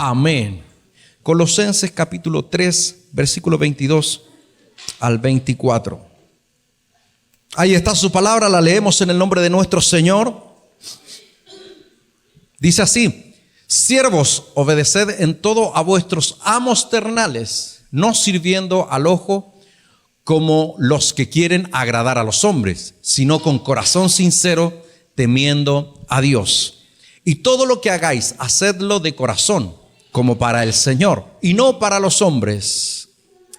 Amén. Colosenses capítulo 3, versículo 22 al 24. Ahí está su palabra, la leemos en el nombre de nuestro Señor. Dice así: siervos, obedeced en todo a vuestros amos terrenales, no sirviendo al ojo como los que quieren agradar a los hombres, sino con corazón sincero, temiendo a Dios. Y todo lo que hagáis, hacedlo de corazón, como para el Señor, y no para los hombres,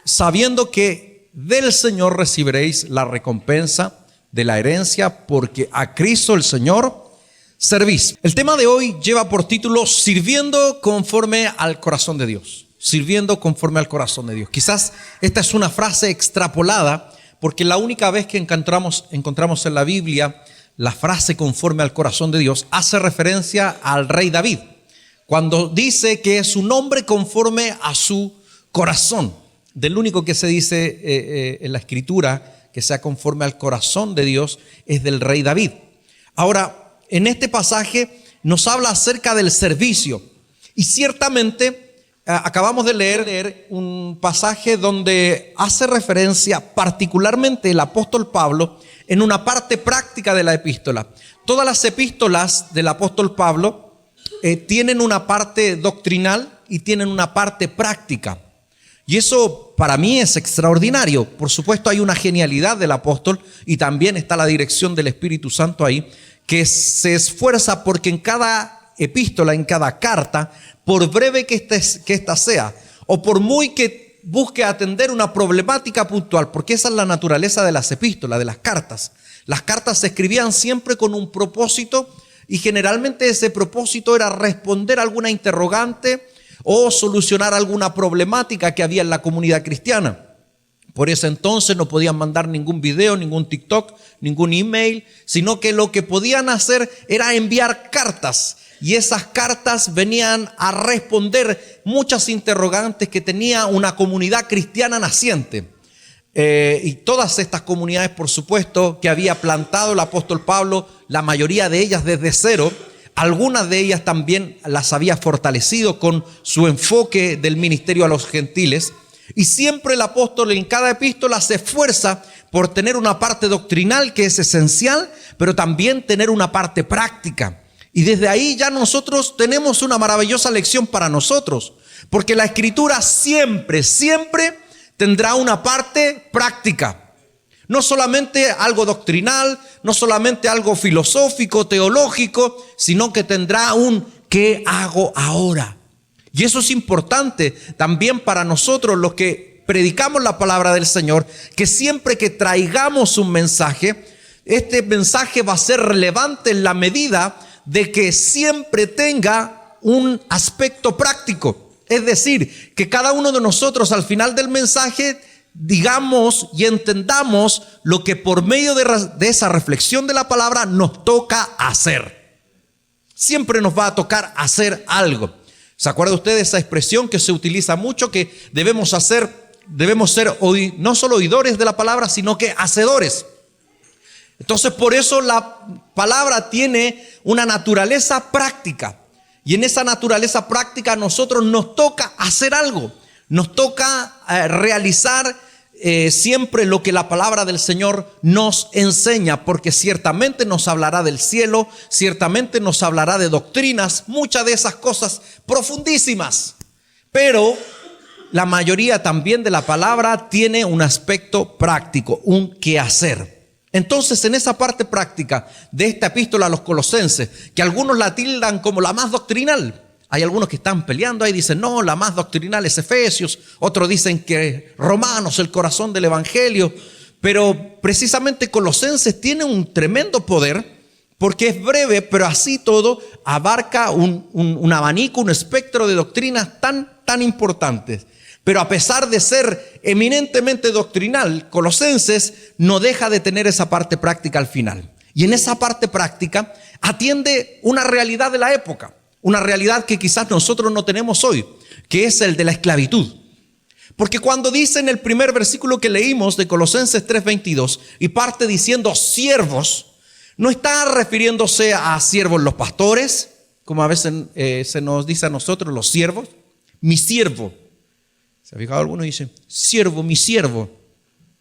sabiendo que del Señor recibiréis la recompensa de la herencia, porque a Cristo el Señor servís. El tema de hoy lleva por título Sirviendo conforme al corazón de Dios. Sirviendo conforme al corazón de Dios. Quizás esta es una frase extrapolada, porque la única vez que encontramos en la Biblia la frase conforme al corazón de Dios hace referencia al rey David, cuando dice que es un hombre conforme a su corazón. Del único que se dice en la Escritura que sea conforme al corazón de Dios es del rey David. Ahora, en este pasaje nos habla acerca del servicio, y ciertamente acabamos de leer un pasaje donde hace referencia particularmente el apóstol Pablo en una parte práctica de la epístola. Todas las epístolas del apóstol Pablo tienen una parte doctrinal y tienen una parte práctica. Y eso para mí es extraordinario. Por supuesto, hay una genialidad del apóstol y también está la dirección del Espíritu Santo ahí, que se esfuerza porque en cada epístola, en cada carta, por breve que esta sea, o por muy que busque atender una problemática puntual, porque esa es la naturaleza de las epístolas, de las cartas. Las cartas se escribían siempre con un propósito, y generalmente ese propósito era responder a alguna interrogante o solucionar alguna problemática que había en la comunidad cristiana. Por ese entonces no podían mandar ningún video, ningún TikTok, ningún email, sino que lo que podían hacer era enviar cartas. Y esas cartas venían a responder muchas interrogantes que tenía una comunidad cristiana naciente. Y todas estas comunidades, por supuesto, que había plantado el apóstol Pablo, la mayoría de ellas desde cero. Algunas de ellas también las había fortalecido con su enfoque del ministerio a los gentiles. Y siempre el apóstol en cada epístola se esfuerza por tener una parte doctrinal que es esencial, pero también tener una parte práctica. Y desde ahí ya nosotros tenemos una maravillosa lección para nosotros, porque la Escritura siempre tendrá una parte práctica. No solamente algo doctrinal, no solamente algo filosófico, teológico, sino que tendrá un ¿qué hago ahora? Y eso es importante también para nosotros los que predicamos la palabra del Señor, que siempre que traigamos un mensaje, este mensaje va a ser relevante en la medida de que siempre tenga un aspecto práctico. Es decir, que cada uno de nosotros al final del mensaje digamos y entendamos lo que por medio de esa reflexión de la palabra nos toca hacer. Siempre nos va a tocar hacer algo. ¿Se acuerda usted de esa expresión que se utiliza mucho, que debemos ser no solo oidores de la palabra, sino que hacedores? Entonces, por eso la palabra tiene una naturaleza práctica. Y en esa naturaleza práctica a nosotros nos toca hacer algo. Nos toca realizar siempre lo que la palabra del Señor nos enseña, porque ciertamente nos hablará del cielo, ciertamente nos hablará de doctrinas, muchas de esas cosas profundísimas. Pero la mayoría también de la palabra tiene un aspecto práctico, un quehacer. Entonces, en esa parte práctica de esta epístola a los Colosenses, que algunos la tildan como la más doctrinal, hay algunos que están peleando ahí, dicen no, la más doctrinal es Efesios, otros dicen que Romanos, el corazón del evangelio, pero precisamente Colosenses tiene un tremendo poder, porque es breve, pero así todo abarca un abanico, un espectro de doctrinas tan importantes. Pero a pesar de ser eminentemente doctrinal, Colosenses no deja de tener esa parte práctica al final. Y en esa parte práctica atiende una realidad de la época, una realidad que quizás nosotros no tenemos hoy, que es el de la esclavitud. Porque cuando dice en el primer versículo que leímos de Colosenses 3:22 y parte diciendo siervos, no está refiriéndose a siervos los pastores, como a veces se nos dice a nosotros, los siervos. Mi siervo. ¿Se ha fijado alguno? Dice, siervo, mi siervo.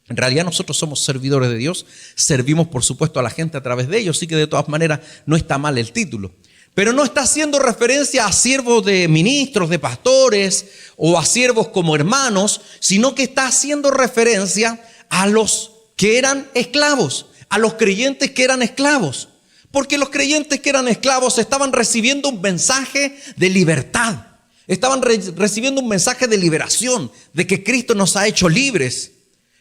En realidad nosotros somos servidores de Dios, servimos por supuesto a la gente a través de ellos, así que de todas maneras no está mal el título. Pero no está haciendo referencia a siervos de ministros, de pastores o a siervos como hermanos, sino que está haciendo referencia a los que eran esclavos, a los creyentes que eran esclavos. Porque los creyentes que eran esclavos estaban recibiendo un mensaje de libertad, estaban recibiendo un mensaje de liberación, de que Cristo nos ha hecho libres.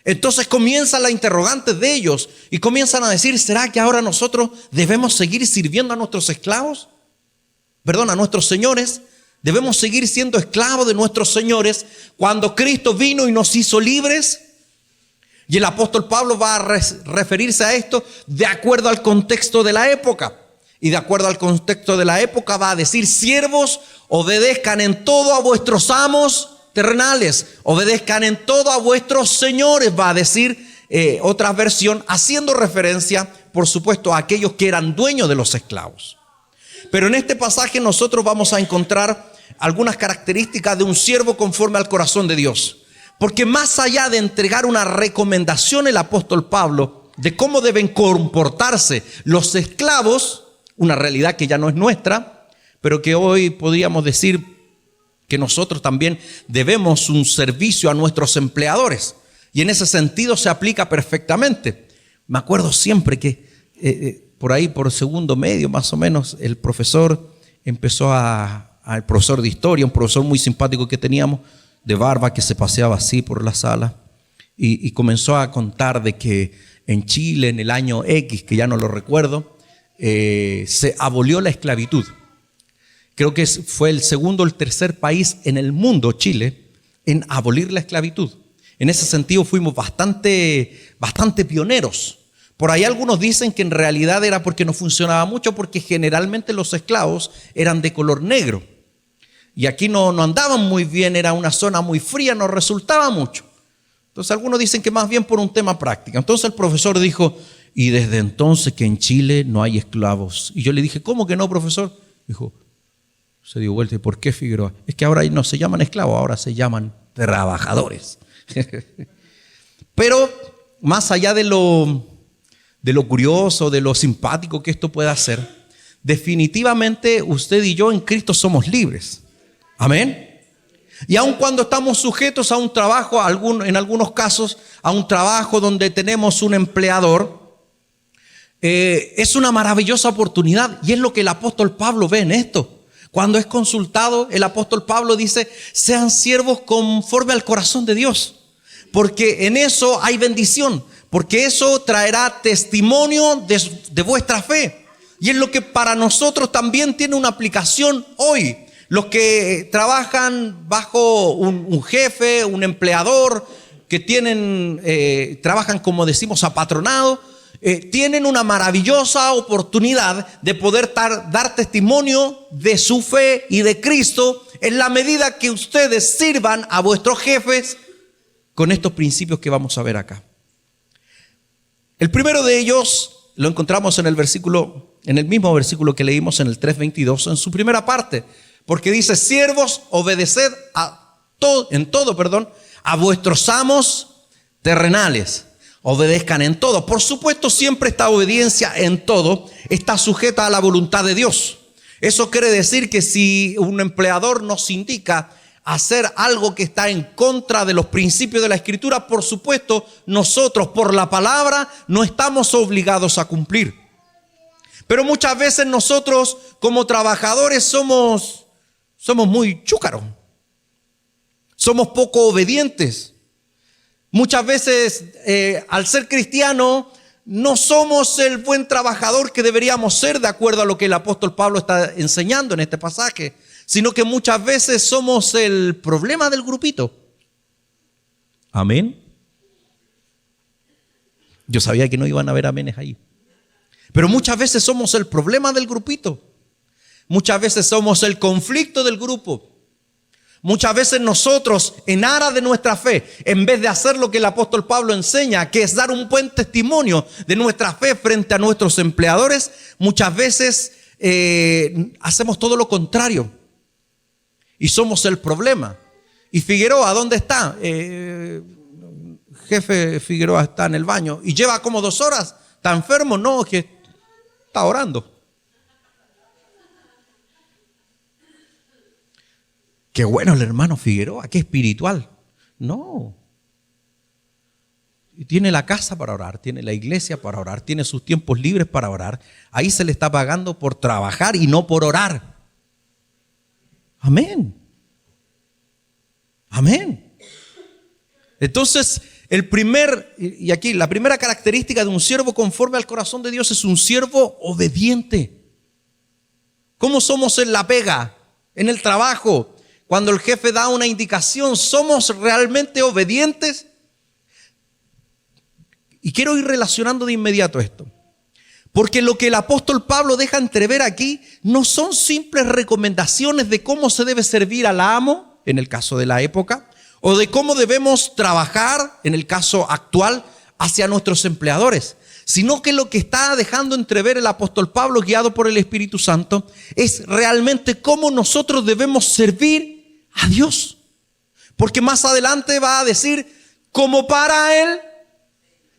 Entonces comienza la interrogante de ellos y comienzan a decir, ¿será que ahora nosotros debemos seguir sirviendo a nuestros esclavos? A nuestros señores. ¿Debemos seguir siendo esclavos de nuestros señores cuando Cristo vino y nos hizo libres? Y el apóstol Pablo va a referirse a esto de acuerdo al contexto de la época. Y de acuerdo al contexto de la época va a decir, siervos, obedezcan en todo a vuestros amos terrenales, obedezcan en todo a vuestros señores, va a decir otra versión, haciendo referencia, por supuesto, a aquellos que eran dueños de los esclavos. Pero en este pasaje nosotros vamos a encontrar algunas características de un siervo conforme al corazón de Dios. Porque más allá de entregar una recomendación el apóstol Pablo de cómo deben comportarse los esclavos, una realidad que ya no es nuestra, pero que hoy podríamos decir que nosotros también debemos un servicio a nuestros empleadores. Y en ese sentido se aplica perfectamente. Me acuerdo siempre que por ahí, por segundo medio más o menos, el profesor empezó el profesor de historia, un profesor muy simpático que teníamos, de barba, que se paseaba así por la sala, y comenzó a contar de que en Chile, en el año X, que ya no lo recuerdo, se abolió la esclavitud. Creo que fue el segundo o el tercer país en el mundo, Chile, en abolir la esclavitud. En ese sentido fuimos bastante pioneros. Por ahí algunos dicen que en realidad era porque no funcionaba mucho, porque generalmente los esclavos eran de color negro. Y aquí no andaban muy bien, era una zona muy fría, no resultaba mucho. Entonces algunos dicen que más bien por un tema práctico. Entonces el profesor dijo, y desde entonces que en Chile no hay esclavos. Y yo le dije, ¿cómo que no, profesor? Dijo, se dio vuelta, ¿y por qué, Figueroa? Es que ahora no se llaman esclavos, ahora se llaman trabajadores. Pero más allá de lo curioso, de lo simpático que esto pueda ser, definitivamente usted y yo en Cristo somos libres. Amén. Y aun cuando estamos sujetos a un trabajo, en algunos casos, a un trabajo donde tenemos un empleador, es una maravillosa oportunidad. Y es lo que el apóstol Pablo ve en esto. Cuando es consultado, el apóstol Pablo dice, sean siervos conforme al corazón de Dios. Porque en eso hay bendición. Porque eso traerá testimonio de vuestra fe. Y es lo que para nosotros también tiene una aplicación hoy. Los que trabajan bajo un jefe, un empleador, que trabajan como decimos apatronado, tienen una maravillosa oportunidad de poder dar testimonio de su fe y de Cristo en la medida que ustedes sirvan a vuestros jefes con estos principios que vamos a ver acá. El primero de ellos lo encontramos en el mismo versículo que leímos en el 3:22, en su primera parte, porque dice, siervos, obedeced en todo a vuestros amos terrenales. Obedezcan en todo. Por supuesto, siempre esta obediencia en todo está sujeta a la voluntad de Dios. Eso quiere decir que si un empleador nos indica hacer algo que está en contra de los principios de la Escritura, por supuesto, nosotros por la palabra no estamos obligados a cumplir. Pero muchas veces nosotros como trabajadores somos muy chúcaros. Somos poco obedientes. Muchas veces al ser cristiano no somos el buen trabajador que deberíamos ser de acuerdo a lo que el apóstol Pablo está enseñando en este pasaje, sino que muchas veces somos el problema del grupito. Amén. Yo sabía que no iban a haber amenes ahí. Pero muchas veces somos el problema del grupito. Muchas veces somos el conflicto del grupo. Muchas veces nosotros, en aras de nuestra fe, en vez de hacer lo que el apóstol Pablo enseña, que es dar un buen testimonio de nuestra fe frente a nuestros empleadores, muchas veces hacemos todo lo contrario y somos el problema. Y Figueroa, ¿dónde está? Jefe Figueroa está en el baño y lleva como 2 horas. ¿Está enfermo? No, que está orando. Qué bueno el hermano Figueroa, qué espiritual. No. Tiene la casa para orar, tiene la iglesia para orar, tiene sus tiempos libres para orar. Ahí se le está pagando por trabajar y no por orar. Amén. Amén. Entonces, la primera característica de un siervo conforme al corazón de Dios es un siervo obediente. ¿Cómo somos en la pega, en el trabajo? Cuando el jefe da una indicación, ¿somos realmente obedientes? Y quiero ir relacionando de inmediato esto. Porque lo que el apóstol Pablo deja entrever aquí no son simples recomendaciones de cómo se debe servir al amo, en el caso de la época, o de cómo debemos trabajar, en el caso actual, hacia nuestros empleadores, sino que lo que está dejando entrever el apóstol Pablo, guiado por el Espíritu Santo, es realmente cómo nosotros debemos servir a Dios. Porque más adelante va a decir, como para Él,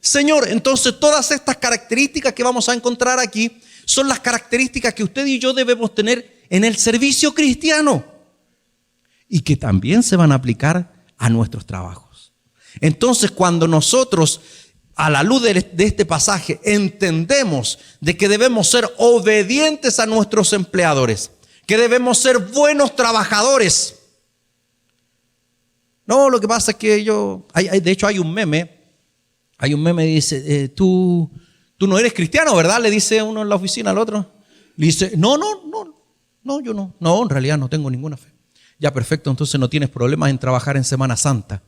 Señor. Entonces todas estas características que vamos a encontrar aquí son las características que usted y yo debemos tener en el servicio cristiano y que también se van a aplicar a nuestros trabajos. Entonces, cuando nosotros, a la luz de este pasaje, entendemos de que debemos ser obedientes a nuestros empleadores, que debemos ser buenos trabajadores. No, lo que pasa es que de hecho hay un meme que dice, tú no eres cristiano, ¿verdad? Le dice uno en la oficina al otro. Le dice, no, yo no. No, en realidad no tengo ninguna fe. Ya, perfecto, entonces no tienes problemas en trabajar en Semana Santa.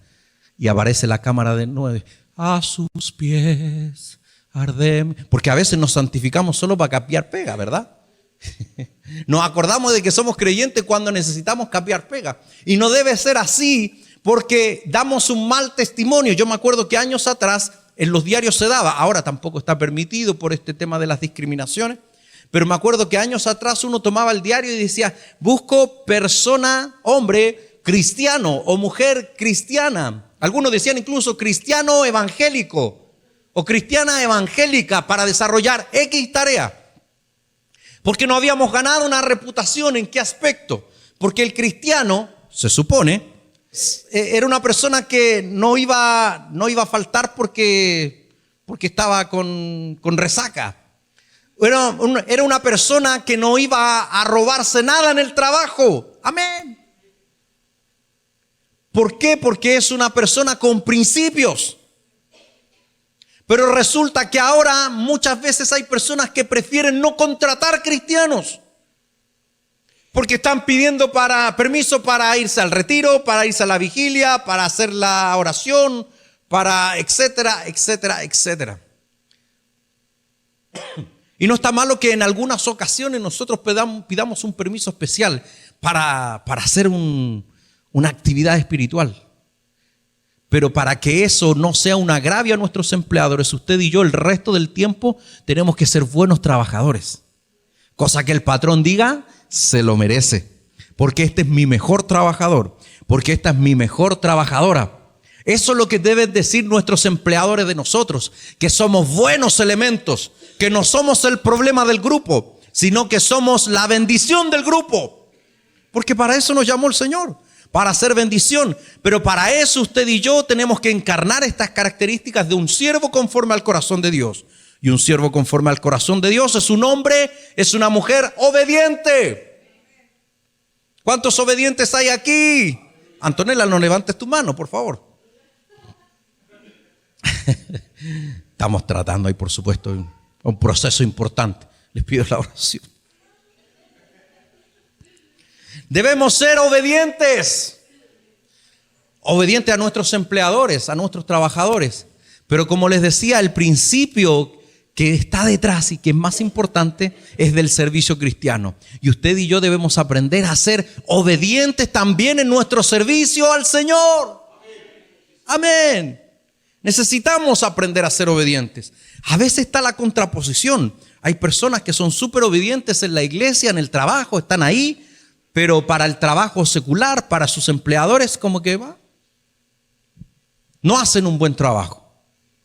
Y aparece la cámara de 9. A sus pies arde. Porque a veces nos santificamos solo para capear pega, ¿verdad? Nos acordamos de que somos creyentes cuando necesitamos capear pega. Y no debe ser así porque damos un mal testimonio. Yo me acuerdo que años atrás en los diarios se daba. Ahora tampoco está permitido por este tema de las discriminaciones. Pero me acuerdo que años atrás uno tomaba el diario y decía, busco persona, hombre, cristiano o mujer cristiana. Algunos decían incluso cristiano evangélico o cristiana evangélica para desarrollar X tarea. Porque no habíamos ganado una reputación. ¿En qué aspecto? Porque el cristiano, se supone, era una persona que no iba a faltar porque estaba con resaca. Era una persona que no iba a robarse nada en el trabajo. Amén. ¿Por qué? Porque es una persona con principios. Pero resulta que ahora muchas veces hay personas que prefieren no contratar cristianos. Porque están pidiendo permiso para irse al retiro, para irse a la vigilia, para hacer la oración, para etcétera, etcétera, etcétera. Y no está malo que en algunas ocasiones nosotros pidamos un permiso especial para hacer una actividad espiritual. Pero para que eso no sea un agravio a nuestros empleadores, usted y yo el resto del tiempo tenemos que ser buenos trabajadores. Cosa que el patrón diga, se lo merece. Porque este es mi mejor trabajador. Porque esta es mi mejor trabajadora. Eso es lo que deben decir nuestros empleadores de nosotros, que somos buenos elementos, que no somos el problema del grupo, sino que somos la bendición del grupo. Porque para eso nos llamó el Señor, para hacer bendición. Pero para eso usted y yo tenemos que encarnar estas características de un siervo conforme al corazón de Dios. Y un siervo conforme al corazón de Dios es un hombre, es una mujer obediente. ¿Cuántos obedientes hay aquí? Antonella, no levantes tu mano, por favor. Estamos tratando ahí, por supuesto, un proceso importante. Les pido la oración. Debemos ser obedientes. Obedientes a nuestros empleadores, a nuestros trabajadores. Pero como les decía, el principio que está detrás y que es más importante es del servicio cristiano. Y usted y yo debemos aprender a ser obedientes también en nuestro servicio al Señor. Amén. Necesitamos aprender a ser obedientes. A veces está la contraposición. Hay personas que son súper obedientes en la iglesia, en el trabajo, están ahí, pero para el trabajo secular, para sus empleadores, como que no hacen un buen trabajo.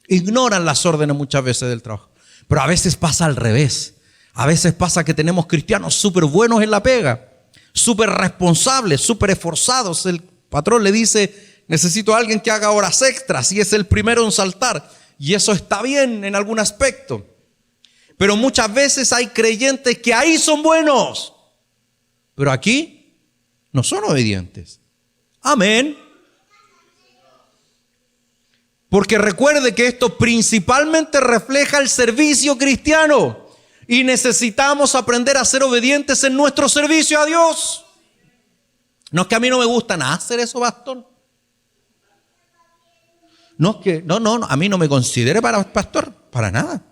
Ignoran las órdenes muchas veces del trabajo. Pero a veces pasa al revés. A veces pasa que tenemos cristianos súper buenos en la pega, súper responsables, súper esforzados. El patrón le dice: necesito a alguien que haga horas extras, y es el primero en saltar. Y eso está bien en algún aspecto. Pero muchas veces hay creyentes que ahí son buenos, pero aquí no son obedientes. Amén. Porque recuerde que esto principalmente refleja el servicio cristiano. Y necesitamos aprender a ser obedientes en nuestro servicio a Dios. No es que a mí no me gusta nada hacer eso, pastor. No, a mí no me considere para pastor, para nada.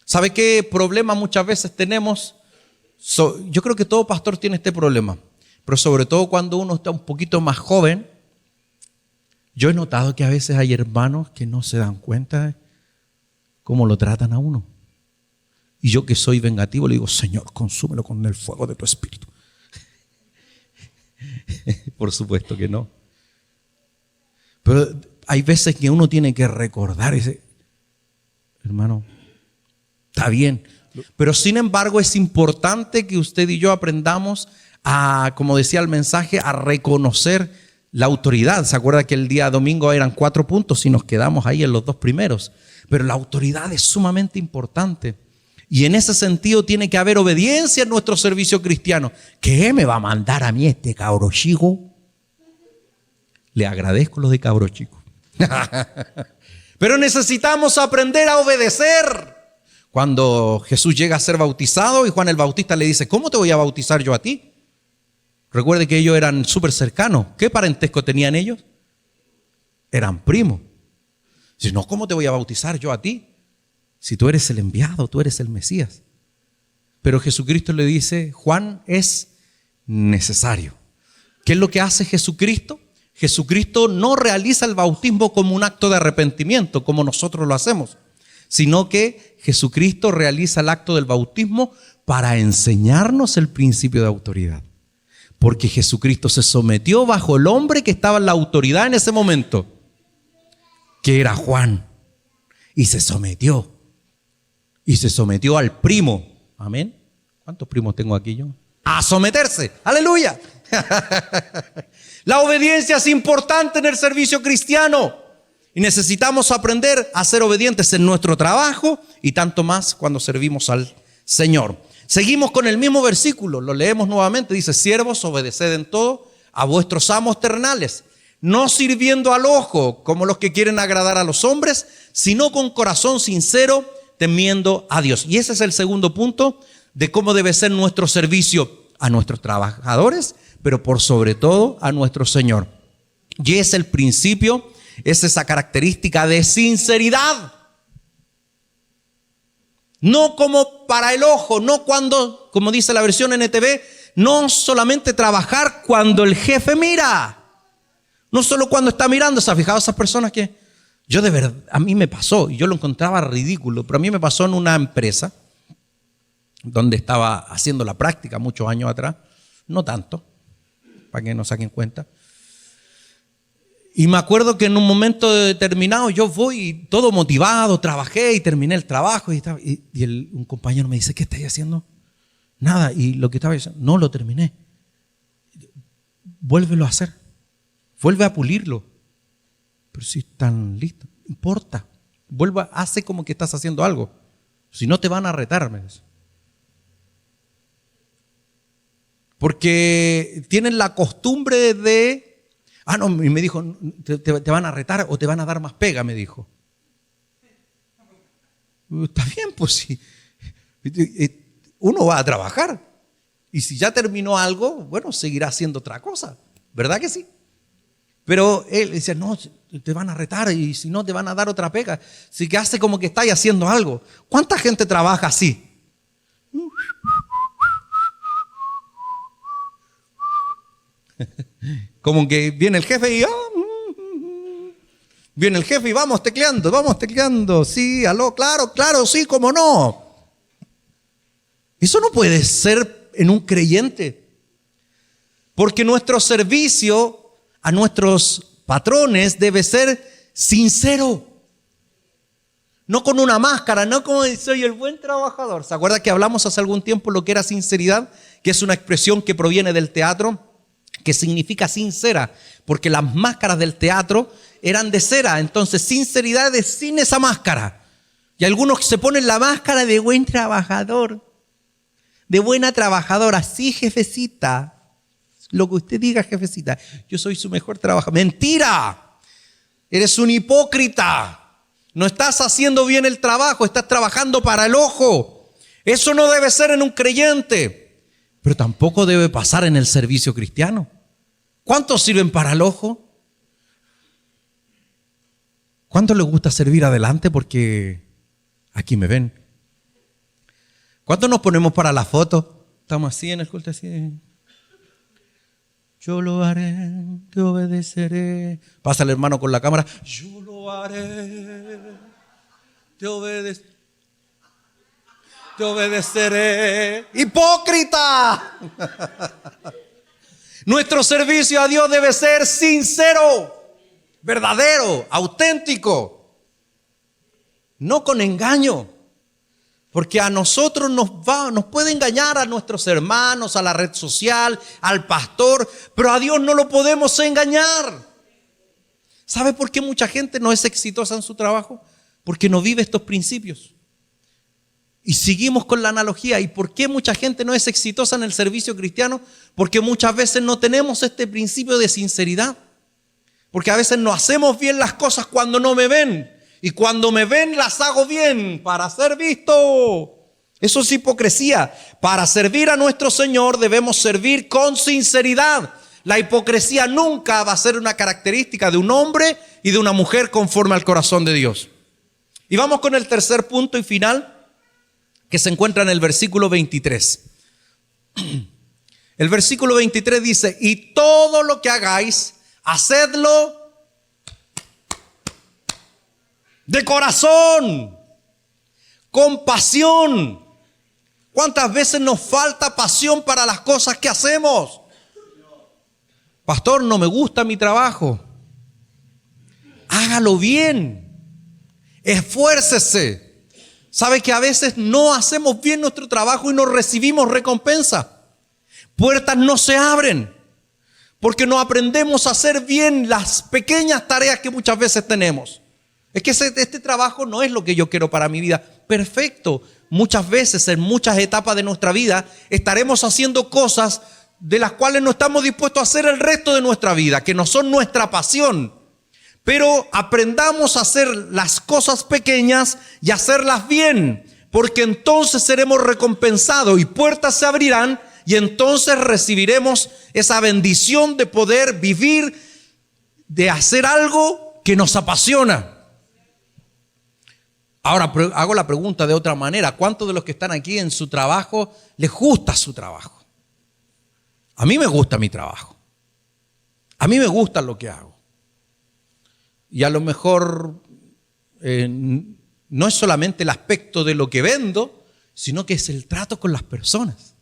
¿Sabe qué problema muchas veces tenemos? Yo creo que todo pastor tiene este problema, pero sobre todo cuando uno está un poquito más joven. Yo he notado que a veces hay hermanos que no se dan cuenta de cómo lo tratan a uno. Y yo, que soy vengativo, le digo: Señor, consúmelo con el fuego de tu espíritu. Por supuesto que no. Pero hay veces que uno tiene que recordar ese: hermano, está bien. Pero sin embargo es importante que usted y yo aprendamos a, como decía el mensaje, a reconocer la autoridad. ¿Se acuerda que el día domingo eran 4 puntos y nos quedamos ahí en los 2 primeros? Pero la autoridad es sumamente importante. Y en ese sentido tiene que haber obediencia en nuestro servicio cristiano. ¿Qué me va a mandar a mí este cabro chico? Le agradezco lo de cabro chico. Pero necesitamos aprender a obedecer. Cuando Jesús llega a ser bautizado y Juan el Bautista le dice: ¿cómo te voy a bautizar yo a ti? Recuerde que ellos eran súper cercanos. ¿Qué parentesco tenían ellos? Eran primos. Dice: no, ¿cómo te voy a bautizar yo a ti? Si tú eres el enviado, tú eres el Mesías. Pero Jesucristo le dice: Juan, es necesario. ¿Qué es lo que hace Jesucristo? Jesucristo no realiza el bautismo como un acto de arrepentimiento, como nosotros lo hacemos, sino que Jesucristo realiza el acto del bautismo para enseñarnos el principio de autoridad. Porque Jesucristo se sometió bajo el hombre que estaba en la autoridad en ese momento, que era Juan, y se sometió. Y se sometió al primo. Amén. ¿Cuántos primos tengo aquí yo? A someterse. Aleluya. La obediencia es importante en el servicio cristiano. Y necesitamos aprender a ser obedientes en nuestro trabajo y tanto más cuando servimos al Señor. Seguimos con el mismo versículo. Lo leemos nuevamente. Dice: siervos, obedeced en todo a vuestros amos terrenales, no sirviendo al ojo como los que quieren agradar a los hombres, sino con corazón sincero, temiendo a Dios. Y ese es el segundo punto de cómo debe ser nuestro servicio a nuestros trabajadores, pero por sobre todo a nuestro Señor. Y es el principio, es esa característica de sinceridad. No como para el ojo, no cuando, como dice la versión NTV, no solamente trabajar cuando el jefe mira, no solo cuando está mirando. ¿Se ha fijado esas personas que yo de verdad, a mí me pasó, y yo lo encontraba ridículo, pero a mí me pasó en una empresa donde estaba haciendo la práctica muchos años atrás, no tanto, para que no saquen cuenta. Y me acuerdo que en un momento determinado yo voy todo motivado, trabajé y terminé el trabajo un compañero me dice: ¿qué estáis haciendo? Nada. Y lo que estaba diciendo: no, lo terminé. Vuélvelo a hacer, vuelve a pulirlo. Pero si están listos, no importa. Vuelva, hace como que estás haciendo algo. Si no, te van a retar, me dice. Porque tienen la costumbre de... no, y me dijo: te van a retar o te van a dar más pega, me dijo. Está bien, pues sí. Uno va a trabajar. Y si ya terminó algo, bueno, seguirá haciendo otra cosa. ¿Verdad que sí? Pero él dice: no, te van a retar y si no te van a dar otra pega. Así que hace como que estáis haciendo algo. ¿Cuánta gente trabaja así? Como que viene el jefe y Viene el jefe y vamos tecleando. Sí, aló, claro, sí, cómo no. Eso no puede ser en un creyente. Porque nuestro servicio a nuestros patrones debe ser sincero. No con una máscara, no como soy el buen trabajador. ¿Se acuerda que hablamos hace algún tiempo lo que era sinceridad? Que es una expresión que proviene del teatro, que significa sincera, porque las máscaras del teatro eran de cera. Entonces sinceridad es sin esa máscara. Y algunos se ponen la máscara de buen trabajador, de buena trabajadora. Sí, jefecita, lo que usted diga, jefecita, yo soy su mejor trabajador. Mentira, eres un hipócrita. No estás haciendo bien el trabajo, estás trabajando para el ojo. Eso no debe ser en un creyente, pero tampoco debe pasar en el servicio cristiano. ¿Cuántos sirven para el ojo? ¿Cuántos les gusta servir adelante porque aquí me ven? ¿Cuántos nos ponemos para la foto? Estamos así en el culto, así. Yo lo haré, te obedeceré. Pasa el hermano con la cámara. Yo lo haré, te obedeceré. ¡Hipócrita! Nuestro servicio a Dios debe ser sincero, verdadero, auténtico, no con engaño. Porque a nosotros nos puede engañar a nuestros hermanos, a la red social, al pastor, pero a Dios no lo podemos engañar. ¿Sabe por qué mucha gente no es exitosa en su trabajo? Porque no vive estos principios. Y seguimos con la analogía. ¿Y por qué mucha gente no es exitosa en el servicio cristiano? Porque muchas veces no tenemos este principio de sinceridad. Porque a veces no hacemos bien las cosas cuando no me ven. Y cuando me ven las hago bien para ser visto. Eso es hipocresía. Para servir a nuestro Señor debemos servir con sinceridad. La hipocresía nunca va a ser una característica de un hombre y de una mujer conforme al corazón de Dios. Y vamos con el tercer punto y final, que se encuentra en el versículo 23. El versículo 23 dice: y todo lo que hagáis, hacedlo de corazón, con pasión. ¿Cuántas veces nos falta pasión para las cosas que hacemos? Pastor, no me gusta mi trabajo. Hágalo bien. Esfuércese. ¿Sabe que a veces no hacemos bien nuestro trabajo y no recibimos recompensa? Puertas no se abren porque no aprendemos a hacer bien las pequeñas tareas que muchas veces tenemos. Es que este trabajo no es lo que yo quiero para mi vida. Perfecto. Muchas veces, en muchas etapas de nuestra vida, estaremos haciendo cosas de las cuales no estamos dispuestos a hacer el resto de nuestra vida, que no son nuestra pasión. Pero aprendamos a hacer las cosas pequeñas y hacerlas bien, porque entonces seremos recompensados y puertas se abrirán y entonces recibiremos esa bendición de poder vivir, de hacer algo que nos apasiona. Ahora hago la pregunta de otra manera: ¿cuántos de los que están aquí en su trabajo les gusta su trabajo? A mí me gusta mi trabajo. A mí me gusta lo que hago. Y a lo mejor no es solamente el aspecto de lo que vendo, sino que es el trato con las personas.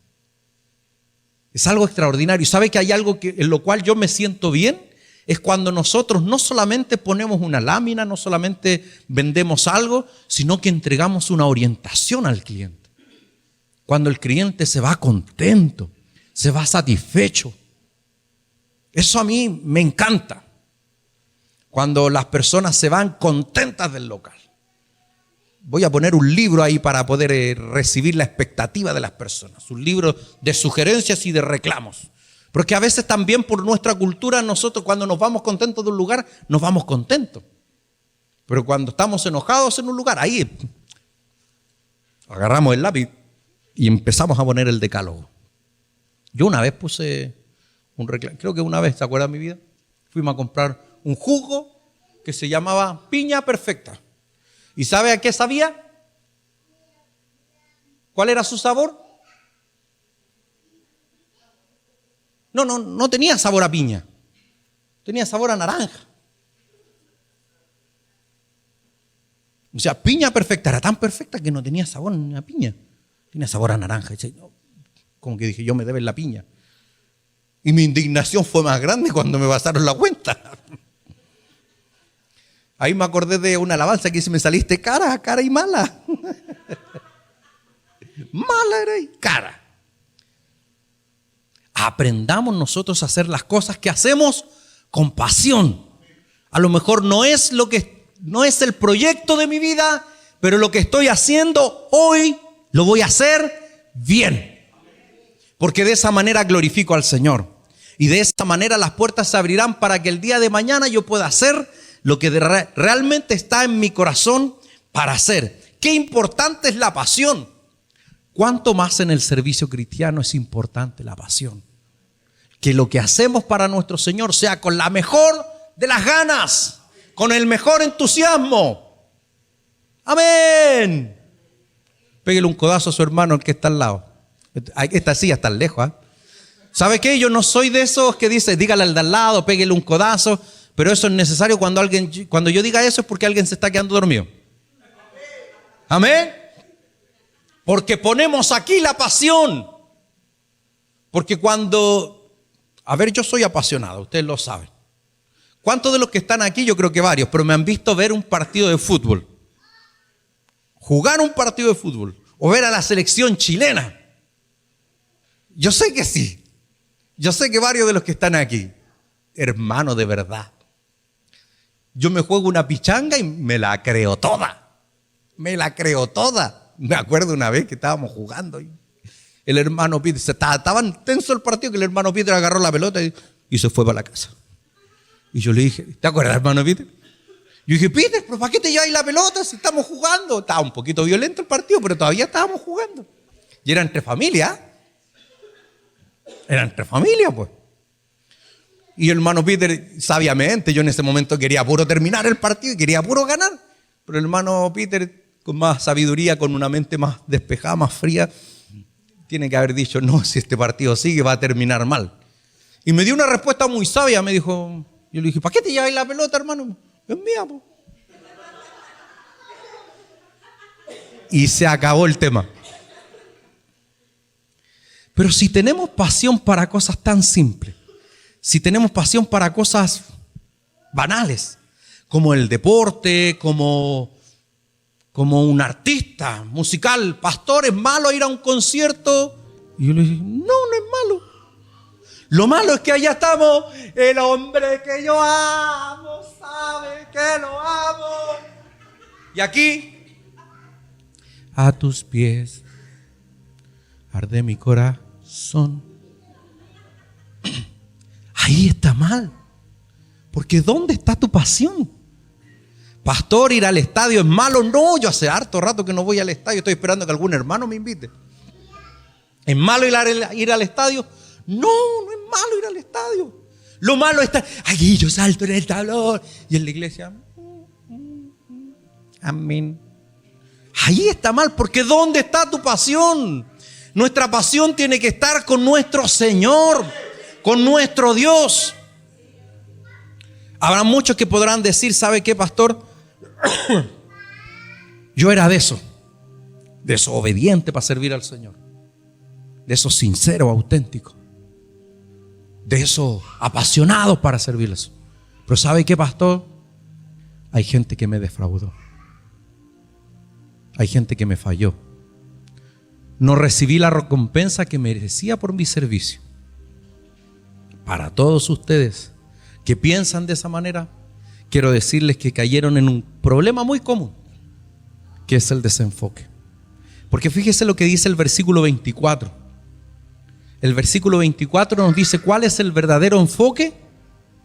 Es algo extraordinario. ¿Sabe que hay algo en lo cual yo me siento bien? Es cuando nosotros no solamente ponemos una lámina, no solamente vendemos algo, sino que entregamos una orientación al cliente. Cuando el cliente se va contento, se va satisfecho. Eso a mí me encanta. Cuando las personas se van contentas del local. Voy a poner un libro ahí para poder recibir la expectativa de las personas. Un libro de sugerencias y de reclamos. Porque a veces también por nuestra cultura nosotros cuando nos vamos contentos de un lugar, nos vamos contentos. Pero cuando estamos enojados en un lugar, ahí agarramos el lápiz y empezamos a poner el decálogo. Yo una vez puse un reclamo, creo que una vez, ¿se acuerda de mi vida? Fuimos a comprar un jugo que se llamaba Piña Perfecta. ¿Y sabe a qué sabía? ¿Cuál era su sabor? No tenía sabor a piña. Tenía sabor a naranja. O sea, piña perfecta, era tan perfecta que no tenía sabor ni a piña, tenía sabor a naranja. Y como que dije, yo me deben la piña. Y mi indignación fue más grande cuando me pasaron la cuenta. Ahí me acordé de una alabanza que dice, me saliste cara y mala. Mala era y cara. Aprendamos nosotros a hacer las cosas que hacemos con pasión. A lo mejor no es el proyecto de mi vida, pero lo que estoy haciendo hoy lo voy a hacer bien. Porque de esa manera glorifico al Señor. Y de esa manera las puertas se abrirán para que el día de mañana yo pueda hacer lo que realmente está en mi corazón para hacer. Qué importante es la pasión. ¿Cuánto más en el servicio cristiano es importante la pasión? Que lo que hacemos para nuestro Señor sea con la mejor de las ganas, con el mejor entusiasmo. Amén. Pégale un codazo a su hermano, el que está al lado. Esta silla está lejos, ¿eh? ¿Sabe qué? Yo no soy de esos que dice, dígale al de al lado, pégale un codazo. Pero eso es necesario cuando yo diga eso es porque alguien se está quedando dormido. Amén. Porque ponemos aquí la pasión. Porque yo soy apasionado, ustedes lo saben. ¿Cuántos de los que están aquí? Yo creo que varios, pero me han visto ver un partido de fútbol. Jugar un partido de fútbol. O ver a la selección chilena. Yo sé que sí. Yo sé que varios de los que están aquí, hermano, de verdad. Yo me juego una pichanga y me la creo toda. Me la creo toda. Me acuerdo una vez que estábamos jugando y el hermano Peter, estaba tan tenso el partido que el hermano Peter agarró la pelota y se fue para la casa. Y yo le dije, ¿te acuerdas, hermano Peter? Yo dije, Peter, ¿pero para qué te lleváis la pelota si estamos jugando? Estaba un poquito violento el partido, pero todavía estábamos jugando. Y era entre familia. Era entre familia, pues. Y el hermano Peter, sabiamente, yo en ese momento quería puro terminar el partido y quería puro ganar. Pero el hermano Peter, con más sabiduría, con una mente más despejada, más fría, tiene que haber dicho, no, si este partido sigue va a terminar mal. Y me dio una respuesta muy sabia, me dijo, yo le dije, ¿para qué te lleváis la pelota, hermano? Es mía, pues. Y se acabó el tema. Pero si tenemos pasión para cosas tan simples, si tenemos pasión para cosas banales, como el deporte, como un artista musical, pastor, ¿es malo ir a un concierto? Y yo le dije, no es malo. Lo malo es que allá estamos, el hombre que yo amo sabe que lo amo. Y aquí, a tus pies arde mi corazón. Ahí está mal. Porque ¿dónde está tu pasión? Pastor, ir al estadio es malo. No, yo hace harto rato que no voy al estadio. Estoy esperando que algún hermano me invite. ¿Es malo ir al estadio? No es malo ir al estadio. Lo malo está, aquí yo salto en el tablón. Y en la iglesia, amén. Ahí está mal, porque ¿dónde está tu pasión? Nuestra pasión tiene que estar con nuestro Señor, con nuestro Dios. Habrá muchos que podrán decir, ¿sabe qué, pastor? Yo era de eso obediente para servir al Señor, de eso sincero, auténtico, de eso apasionado para servirles. Pero ¿sabe qué, pastor? Hay gente que me defraudó. Hay gente que me falló. No recibí la recompensa que merecía por mi servicio. Para todos ustedes que piensan de esa manera, quiero decirles que cayeron en un problema muy común, que es el desenfoque. Porque fíjese lo que dice el versículo 24. El versículo 24 nos dice cuál es el verdadero enfoque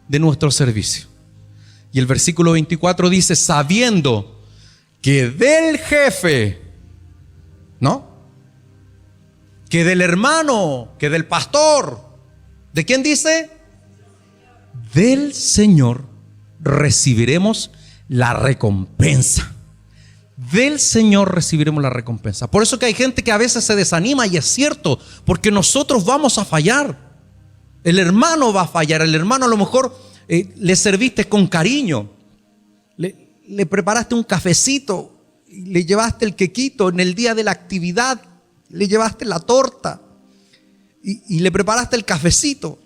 de nuestro servicio. Y el versículo 24 dice, sabiendo que del jefe, ¿no? Que del hermano, que del pastor, ¿de quién dice? Del Señor recibiremos la recompensa. Del Señor recibiremos la recompensa. Por eso que hay gente que a veces se desanima, y es cierto, porque nosotros vamos a fallar. El hermano va a fallar. El hermano a lo mejor le serviste con cariño, le preparaste un cafecito le llevaste el quequito en el día de la actividad, le llevaste la torta y le preparaste el cafecito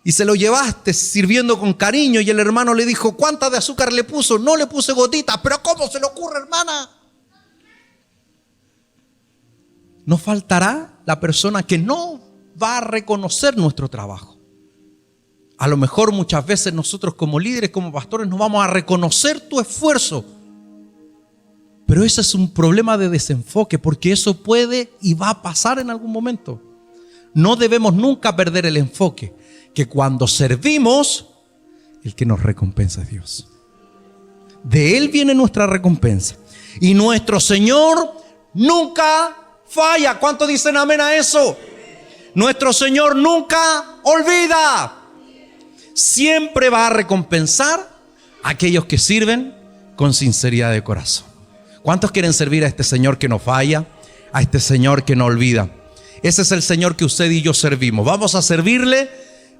y se lo llevaste sirviendo con cariño, y el hermano le dijo: ¿cuánta de azúcar le puso? No le puse gotitas. ¿Pero cómo se le ocurre, hermana? No faltará la persona que no va a reconocer nuestro trabajo. A lo mejor muchas veces nosotros como líderes, como pastores, no vamos a reconocer tu esfuerzo. Pero ese es un problema de desenfoque, porque eso puede y va a pasar en algún momento. No debemos nunca perder el enfoque, que cuando servimos, el que nos recompensa es Dios. De Él viene nuestra recompensa. Y nuestro Señor nunca falla. ¿Cuántos dicen amén a eso? Nuestro Señor nunca olvida. Siempre va a recompensar a aquellos que sirven con sinceridad de corazón. ¿Cuántos quieren servir a este Señor que no falla? A este Señor que no olvida. Ese es el Señor que usted y yo servimos. Vamos a servirle,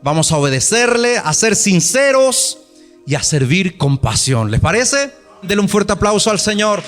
vamos a obedecerle, a ser sinceros y a servir con pasión. ¿Les parece? Denle un fuerte aplauso al Señor.